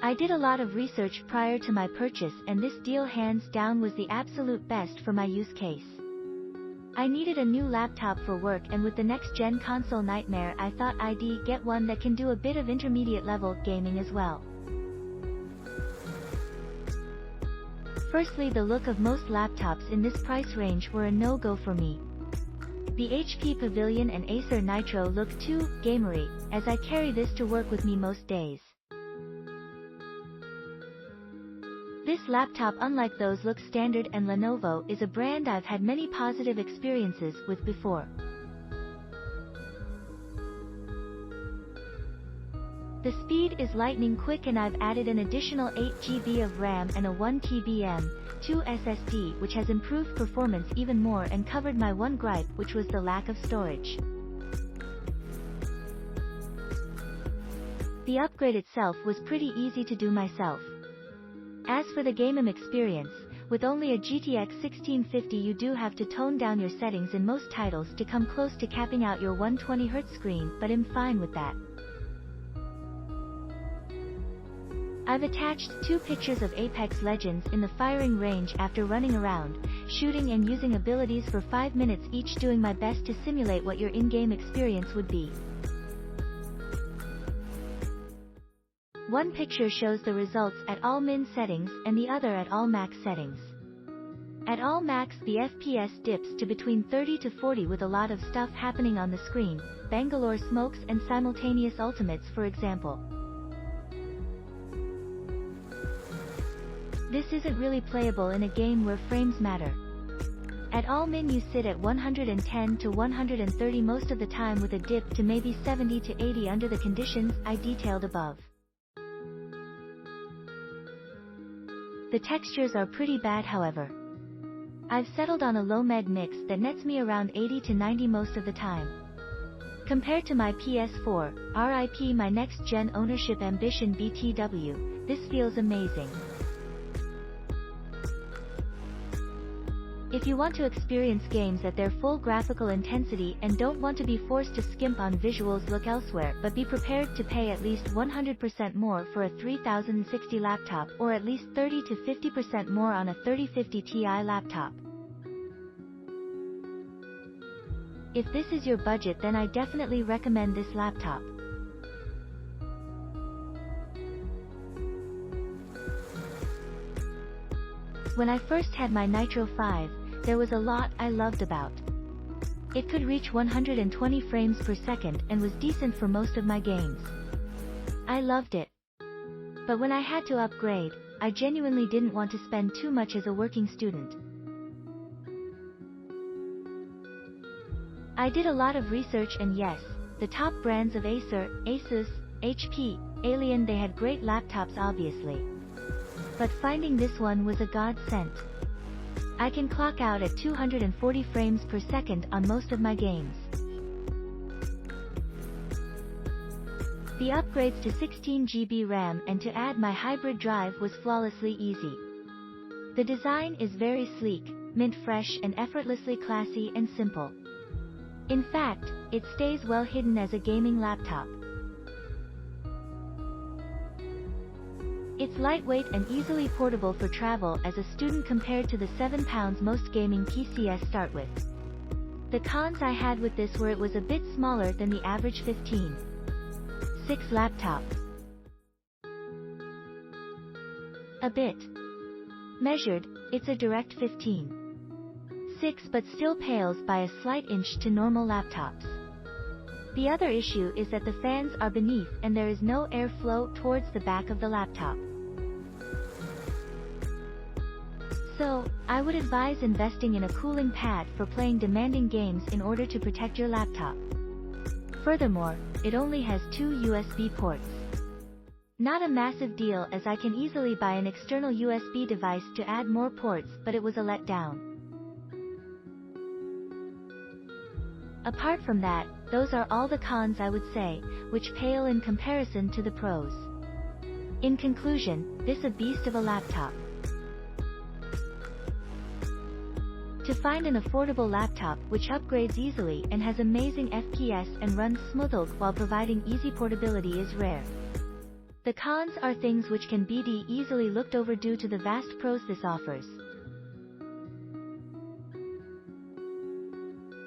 I did a lot of research prior to my purchase, and this deal hands down was the absolute best for my use case. I needed a new laptop for work, and with the next-gen console nightmare, I thought I'd get one that can do a bit of intermediate-level gaming as well. Firstly, the look of most laptops in this price range were a no-go for me. The HP Pavilion and Acer Nitro look too gamery, as I carry this to work with me most days. This laptop, unlike those, looks standard, and Lenovo is a brand I've had many positive experiences with before. The speed is lightning quick, and I've added an additional 8 GB of RAM and a 1 TB M.2 SSD, which has improved performance even more and covered my one gripe, which was the lack of storage. The upgrade itself was pretty easy to do myself. As for the gaming experience, with only a GTX 1650 you do have to tone down your settings in most titles to come close to capping out your 120Hz screen, but I'm fine with that. I've attached 2 pictures of Apex Legends in the firing range after running around, shooting and using abilities for 5 minutes each, doing my best to simulate what your in-game experience would be. One picture shows the results at all min settings and the other at all max settings. At all max, the FPS dips to between 30 to 40 with a lot of stuff happening on the screen, Bangalore smokes and simultaneous ultimates for example. This isn't really playable in a game where frames matter. At all min you sit at 110 to 130 most of the time, with a dip to maybe 70 to 80 under the conditions I detailed above. The textures are pretty bad, however. I've settled on a low-med mix that nets me around 80 to 90 most of the time. Compared to my PS4, RIP my next-gen ownership ambition BTW, this feels amazing. If you want to experience games at their full graphical intensity and don't want to be forced to skimp on visuals, look elsewhere, but be prepared to pay at least 100% more for a 3060 laptop, or at least 30 to 50% more on a 3050 Ti laptop. If this is your budget, then I definitely recommend this laptop. When I first had my Nitro 5, there was a lot I loved about. It could reach 120 frames per second and was decent for most of my games. I loved it. But when I had to upgrade, I genuinely didn't want to spend too much as a working student. I did a lot of research, and yes, the top brands of Acer, Asus, HP, Alien, they had great laptops obviously. But finding this one was a godsend. I can clock out at 240 frames per second on most of my games. The upgrades to 16 GB RAM and to add my hybrid drive was flawlessly easy. The design is very sleek, mint fresh, and effortlessly classy and simple. In fact, it stays well hidden as a gaming laptop. It's lightweight and easily portable for travel as a student compared to the 7 pounds most gaming PCs start with. The cons I had with this were it was a bit smaller than the average 15.6 laptop. A bit measured, it's a direct 15.6, but still pales by a slight inch to normal laptops. The other issue is that the fans are beneath and there is no airflow towards the back of the laptop. So, I would advise investing in a cooling pad for playing demanding games in order to protect your laptop. Furthermore, it only has 2 USB ports. Not a massive deal, as I can easily buy an external USB device to add more ports, but it was a letdown. Apart from that, those are all the cons I would say, which pale in comparison to the pros. In conclusion, this is a beast of a laptop. To find an affordable laptop which upgrades easily and has amazing FPS and runs smoothly while providing easy portability is rare. The cons are things which can be easily looked over due to the vast pros this offers.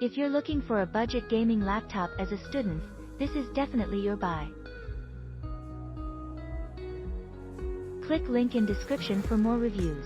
If you're looking for a budget gaming laptop as a student, this is definitely your buy. Click link in description for more reviews.